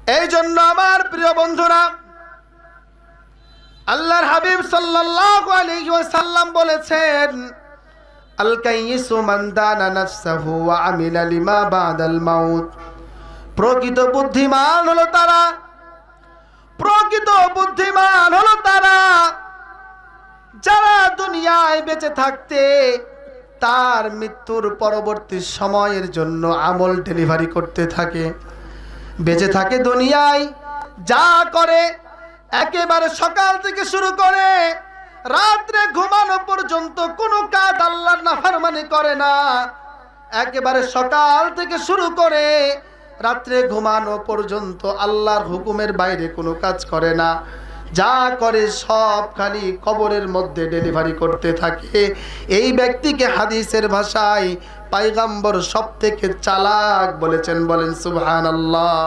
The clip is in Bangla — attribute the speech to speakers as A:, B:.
A: এই জন্য আমার প্রিয় বন্ধুরা, আল্লাহর হাবিব সাল্লাল্লাহু আলাইহি ওয়াসাল্লাম বলেছেন, আল কাইয়িসু মান দানা নাফসাহু ওয়া আমিলা লিমা বাদাল মাউত। প্রকৃত বুদ্ধিমান হলো তারা, প্রকৃত বুদ্ধিমান হলো তারা যারা দুনিয়ায় বেঁচে থাকতে তার মৃত্যুর পরবর্তী সময়ের জন্য আমল ডেলিভারি করতে থাকে। বেঁচে থাকে দুনিয়ায় যা করে, একেবারে সকাল থেকে শুরু করে রাত্রে ঘুমানো পর্যন্ত কোনো কাজ আল্লাহর নাফরমানি করে না। একেবারে সকাল থেকে শুরু করে রাত্রে ঘুমানো পর্যন্ত আল্লাহর হুকুমের বাইরে কোনো কাজ করে না। যা করে সব খালি কবরের মধ্যে ডেলিভারি করতে থাকে। এই ব্যক্তিকে হাদিসের ভাষায় পয়গম্বর সবথেকে চালাক বলেছেন। বলেন সুবহানাল্লাহ।